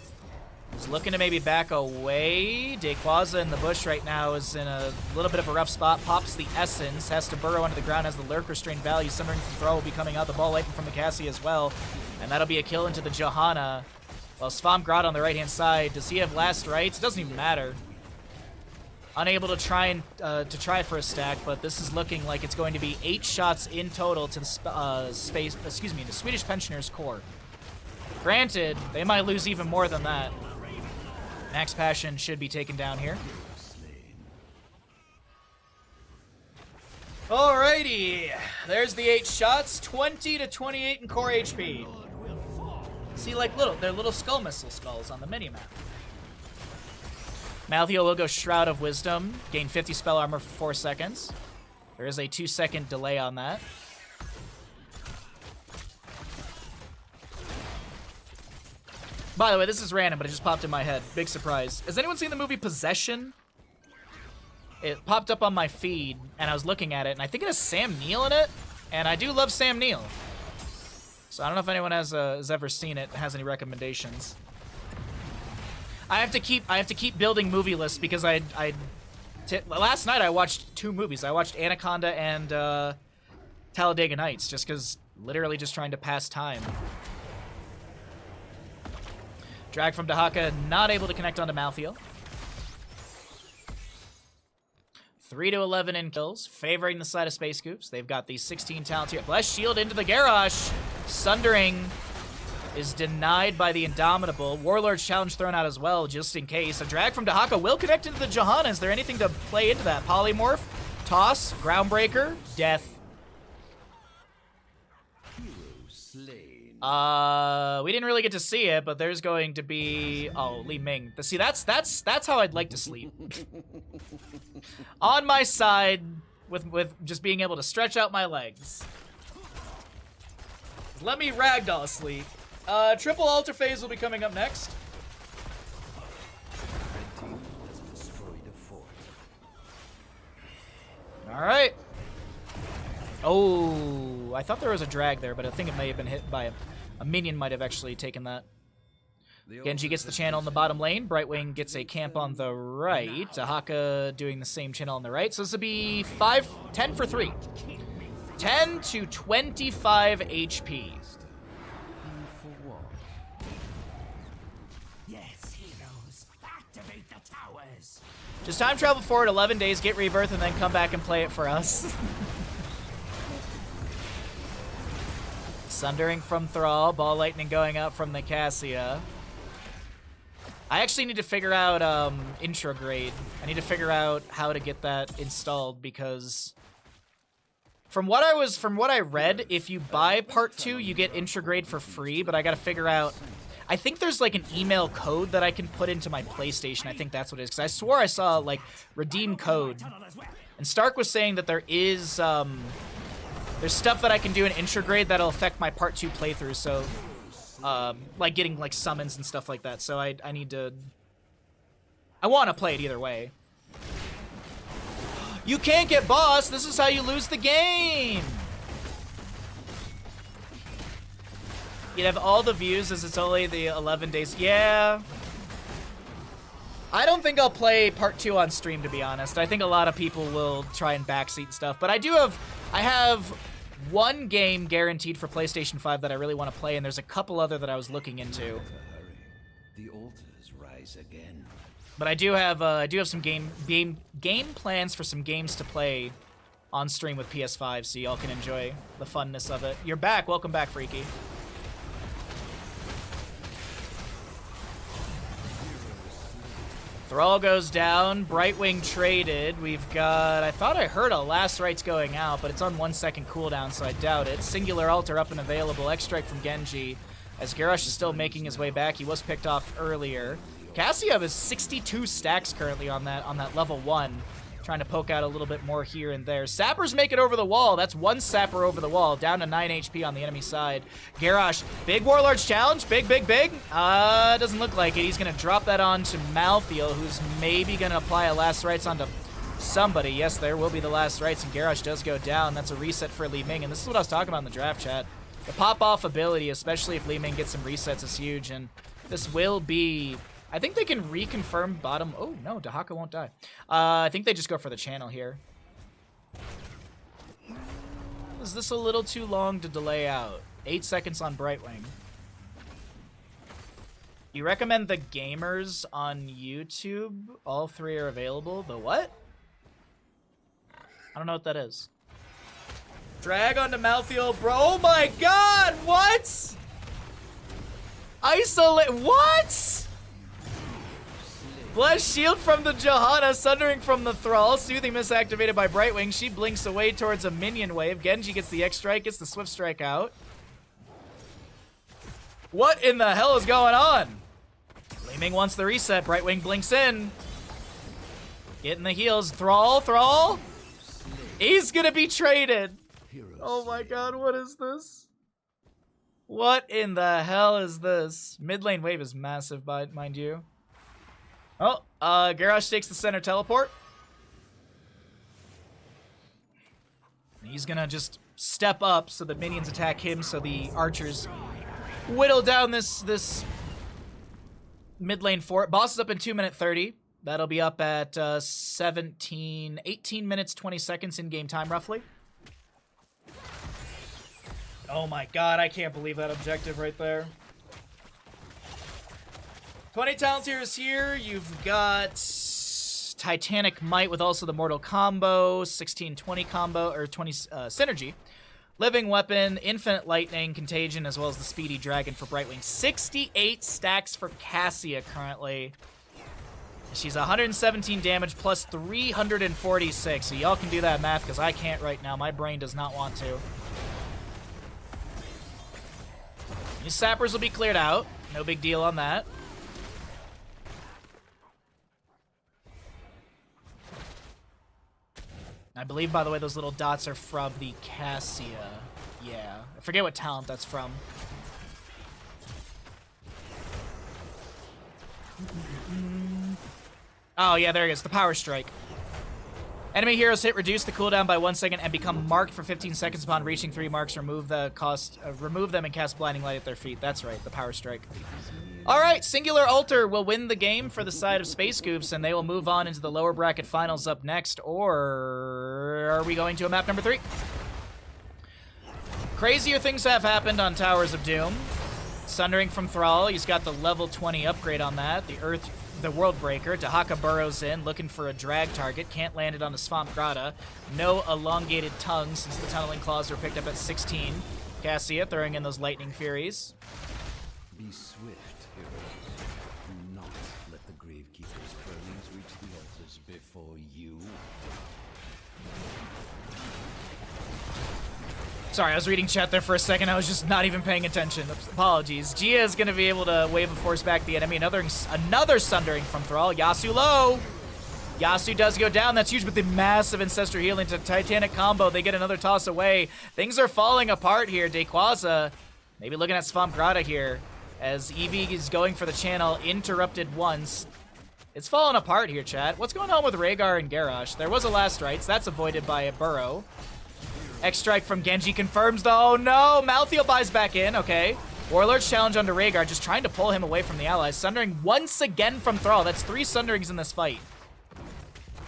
is looking to maybe back away. Dayquaza in the bush right now is in a little bit of a rough spot. Pops the Essence. Has to burrow under the ground as the Lurk Restrained Value. Sundering from Thrall will be coming out. The Ball Lightning from the Cassie as well. And that'll be a kill into the Johanna. While Swamp Grotto on the right-hand side. Does he have last rites? It doesn't even matter. Unable to try for a stack, but this is looking like it's going to be 8 shots in total to the the Swedish Pensioners core. Granted, they might lose even more than that. Max Passion should be taken down here. Alrighty, there's the 8 shots, 20 to 28 in core HP. See, like they're little skull missile skulls on the minimap. Malthael will go Shroud of Wisdom, gain 50 spell armor for 4 seconds. There is a 2-second delay on that. By the way, this is random, but it just popped in my head. Big surprise. Has anyone seen the movie Possession? It popped up on my feed, and I was looking at it, and I think it has Sam Neill in it, and I do love Sam Neill. So I don't know if anyone has ever seen it, has any recommendations. I have to keep building movie lists because last night I watched 2 movies. I watched Anaconda and Talladega Nights just because literally just trying to pass time. Drag from Dahaka, not able to connect onto Malthael. 3 to 11 in kills, favoring the side of Space Scoops. They've got the 16 talents here. Blessed Shield into the Garrosh. Sundering is denied by the Indomitable. Warlord's challenge thrown out as well, just in case. A drag from Dahaka will connect into the Johanna. Is there anything to play into that? Polymorph, toss, Groundbreaker, death. We didn't really get to see it, but there's going to be Li Ming. See, that's how I'd like to sleep. On my side, with just being able to stretch out my legs. Let me ragdoll sleep. Triple altar phase will be coming up next. All right. Oh, I thought there was a drag there, but I think it may have been hit by a minion. Might have actually taken that. Genji gets the channel in the bottom lane. Brightwing gets a camp on the right. Dahaka doing the same channel on the right. So this will be 10 for 3. 10 to 25 HP. Yes, heroes, activate the towers. Just time travel forward 11 days, get rebirth, and then come back and play it for us. Sundering from Thrall, Ball Lightning going out from the Cassia. I actually need to figure out Intrograde. I need to figure out how to get that installed because from what I read, if you buy part 2, you get Intrograde for free, but I gotta figure out. I think there's like an email code that I can put into my PlayStation. I think that's what it is, because I swore I saw like redeem code. And Stark was saying that there is there's stuff that I can do in Intrograde that'll affect my part 2 playthrough, so like getting like summons and stuff like that. So I need to. I want to play it either way. You can't get boss. This is how you lose the game. You'd have all the views as it's only the 11 days. Yeah. I don't think I'll play part 2 on stream, to be honest. I think a lot of people will try and backseat stuff, but I have one game guaranteed for PlayStation 5 that I really want to play, and there's a couple other that I was looking into. The altars rise again. But I do have some game plans for some games to play on stream with PS5, so y'all can enjoy the funness of it. You're back. Welcome back, Freaky. Thrall goes down. Brightwing traded. We've got... I thought I heard a Last Rites going out, but it's on 1 second cooldown, so I doubt it. Singular Altar up and available. X-Strike from Genji. As Garrosh is still making his way back. He was picked off earlier. Cassia has 62 stacks currently on that level 1. Trying to poke out a little bit more here and there. Sappers make it over the wall. That's one Sapper over the wall. Down to 9 HP on the enemy side. Garrosh, big Warlord's challenge. Big. Doesn't look like it. He's going to drop that on to Malthael, who's maybe going to apply a Last Rites onto somebody. Yes, there will be the Last Rites, and Garrosh does go down. That's a reset for Li Ming, and this is what I was talking about in the draft chat. The pop-off ability, especially if Li Ming gets some resets, is huge, and this will be... I think they can reconfirm bottom... Oh, no, Dahaka won't die. I think they just go for the channel here. Is this a little too long to delay out? 8 seconds on Brightwing. You recommend the gamers on YouTube? All 3 are available. The what? I don't know what that is. Drag onto Malthael, bro. Oh my god, what? Isolate... What? Blessed Shield from the Johanna, Sundering from the Thrall. Soothing Mist activated by Brightwing. She blinks away towards a minion wave. Genji gets the X-Strike, gets the Swift Strike out. What in the hell is going on? Li Ming wants the reset. Brightwing blinks in. Getting the heals. Thrall. He's gonna be traded. Oh my god, what is this? What in the hell is this? Mid lane wave is massive, mind you. Oh, Garrosh takes the center teleport. He's gonna just step up so the minions attack him, so the archers whittle down this mid lane fort. Boss is up in 2 minutes 30. That'll be up at 18 minutes 20 seconds in game time, roughly. Oh my god, I can't believe that objective right there. 20 talent tiers here. You've got Titanic Might with also the Mortal combo, 16-20 combo, or 20 synergy. Living Weapon, Infinite Lightning, Contagion, as well as the Speedy Dragon for Brightwing. 68 stacks for Cassia currently. She's 117 damage plus 346. So y'all can do that math because I can't right now. My brain does not want to. These sappers will be cleared out. No big deal on that. I believe, by the way, those little dots are from the Cassia. Yeah. I forget what talent that's from. Oh, yeah, there it is. The Power Strike. Enemy heroes hit reduce the cooldown by 1 second and become marked for 15 seconds upon reaching 3 marks. Remove them and cast Blinding Light at their feet. That's right, the Power Strike. All right, Singular Alter will win the game for the side of Space Goofs, and they will move on into the lower bracket finals up next. Or are we going to a map number 3? Crazier things have happened on Towers of Doom. Sundering from Thrall, he's got the level 20 upgrade on that. The World Breaker. Dahaka burrows in, looking for a drag target. Can't land it on the Swamp Grotto. No elongated tongue since the Tunneling Claws were picked up at 16. Cassia throwing in those Lightning Furies. Be swift, heroes. Do not let the Gravekeeper's cronies reach the altars before you. Sorry, I was reading chat there for a second. I was just not even paying attention. Apologies. Gia is going to be able to wave a force back the enemy. Another Sundering from Thrall. Yasu low. Yasu does go down. That's huge, but the massive Ancestor Healing to Titanic combo. They get another toss away. Things are falling apart here. Dequaza maybe looking at Swamp Grotto here as Eevee is going for the channel. Interrupted once. It's falling apart here, chat. What's going on with Rhaegar and Garrosh? There was a last rites. That's avoided by a Burrow. X-Strike from Genji confirms, though. Oh, no. Malthael buys back in. Okay. Warlord's challenge onto Rhaegar, just trying to pull him away from the allies. Sundering once again from Thrall. That's 3 Sunderings in this fight.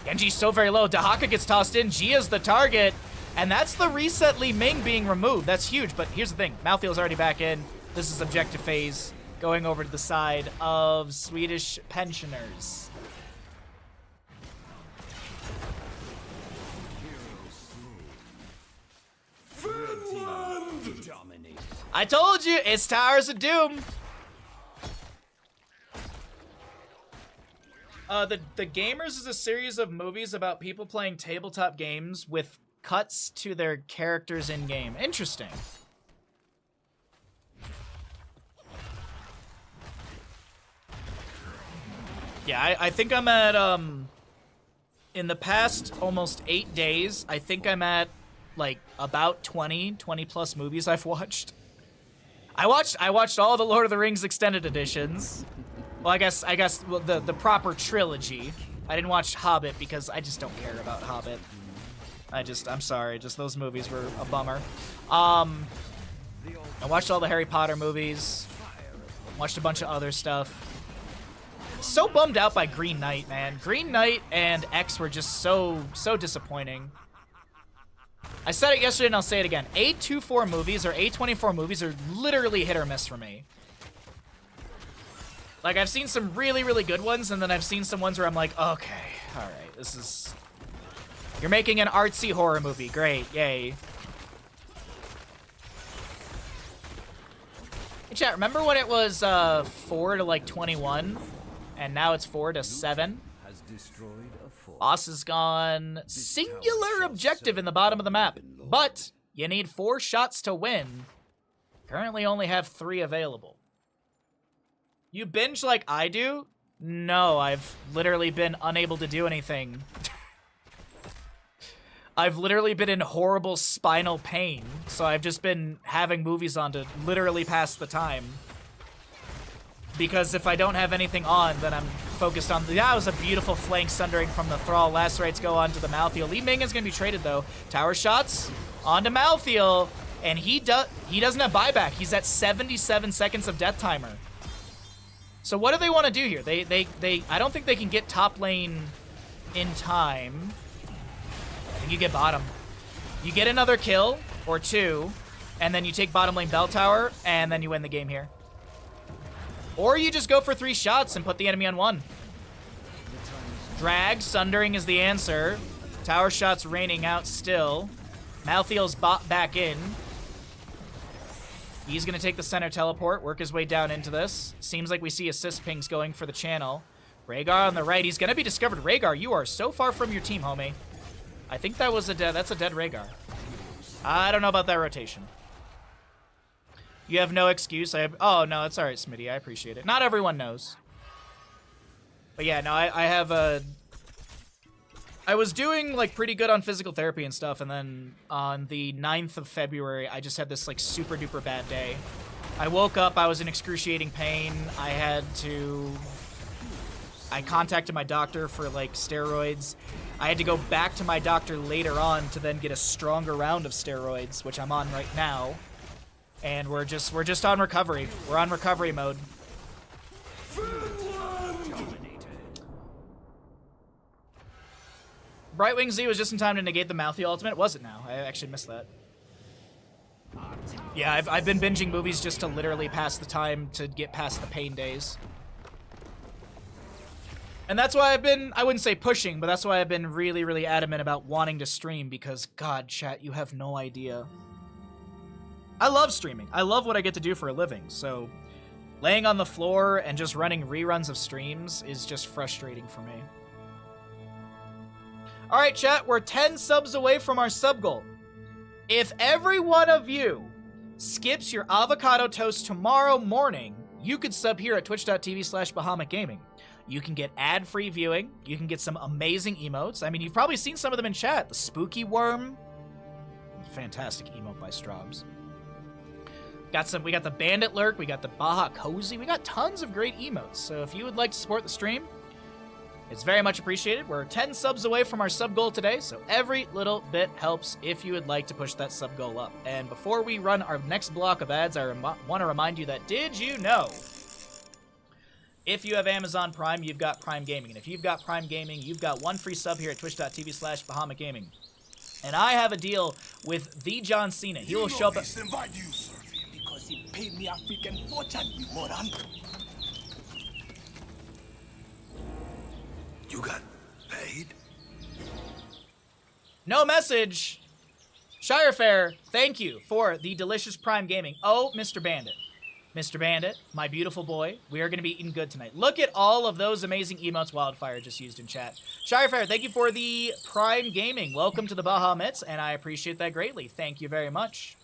Genji's so very low. Dahaka gets tossed in. Gia's the target. And that's the reset Li Ming being removed. That's huge. But here's the thing. Malthael's already back in. This is objective phase. Going over to the side of Swedish pensioners. I told you, it's Towers of Doom. The Gamers is a series of movies about people playing tabletop games with cuts to their characters in-game. Interesting. Yeah, I think I'm at, in the past almost 8 days, I think I'm at, like, about 20 plus movies I've watched. I watched all the Lord of the Rings extended editions. Well, I guess the proper trilogy. I didn't watch Hobbit because I just don't care about Hobbit. I'm sorry, just those movies were a bummer. I watched all the Harry Potter movies. Watched a bunch of other stuff. So bummed out by Green Knight, man. Green Knight and X were just so disappointing. I said it yesterday and I'll say it again. A24 movies or A24 movies are literally hit or miss for me. Like, I've seen some really, really good ones, and then I've seen some ones where I'm like, okay, alright, this is... You're making an artsy horror movie. Great, yay. Hey, chat, remember when it was 4 to, like, 21? And now it's 4 to 7? Boss is gone. Singular objective in the bottom of the map. But you need 4 shots to win. Currently only have 3 available. You binge like I do? No, I've literally been unable to do anything. I've literally been in horrible spinal pain. So I've just been having movies on to literally pass the time. Because if I don't have anything on, then I'm focused on... That was a beautiful flank Sundering from the Thrall. Last rights go on to the Malthael. Li Ming is going to be traded, though. Tower shots onto Malthael. And he doesn't have buyback. He's at 77 seconds of death timer. So what do they want to do here? I don't think they can get top lane in time. I think you get bottom. You get another kill, or 2, and then you take bottom lane bell tower, and then you win the game here. Or you just go for 3 shots and put the enemy on 1. Drag, Sundering is the answer. Tower shots raining out still. Malthiel's back in. He's going to take the center teleport, work his way down into this. Seems like we see assist pings going for the channel. Rhaegar on the right. He's going to be discovered. Rhaegar, you are so far from your team, homie. I think that was that's a dead Rhaegar. I don't know about that rotation. You have no excuse. Oh, no, it's all right, Smitty. I appreciate it. Not everyone knows. But yeah, no, I have a... I was doing, like, pretty good on physical therapy and stuff, and then on the 9th of February, I just had this, like, super-duper bad day. I woke up, I was in excruciating pain. I contacted my doctor for, like, steroids. I had to go back to my doctor later on to then get a stronger round of steroids, which I'm on right now. And we're just on recovery. We're on recovery mode. Brightwing Z was just in time to negate the Mouthy ultimate. Was it now? I actually missed that. Yeah, I've been binging movies just to literally pass the time to get past the pain days. And that's why I wouldn't say pushing, but that's why I've been really, really adamant about wanting to stream, because, God, chat, you have no idea. I love streaming. I love what I get to do for a living, so laying on the floor and just running reruns of streams is just frustrating for me. All right, chat, we're 10 subs away from our sub goal. If every one of you skips your avocado toast tomorrow morning, you could sub here at twitch.tv/Bahamut Gaming. You can get ad-free viewing. You can get some amazing emotes. I mean, you've probably seen some of them in chat. The Spooky Worm. Fantastic emote by Straubs. We got the Bandit Lurk. We got the Baja Cozy. We got tons of great emotes. So if you would like to support the stream, it's very much appreciated. We're 10 subs away from our sub goal today, so every little bit helps if you would like to push that sub goal up. And before we run our next block of ads, I want to remind you that, did you know, if you have Amazon Prime, you've got Prime Gaming. And if you've got Prime Gaming, you've got one free sub here at twitch.tv/Bahamut Gaming. And I have a deal with the John Cena. He will show up... invite you, sir, because he paid me a freaking fortune, you moron. You got paid? No message. Shirefair, thank you for the delicious Prime Gaming. Oh, Mr. Bandit. Mr. Bandit, my beautiful boy, we are going to be eating good tonight. Look at all of those amazing emotes Wildfire just used in chat. Shirefair, thank you for the Prime Gaming. Welcome to the Bahamuts, and I appreciate that greatly. Thank you very much.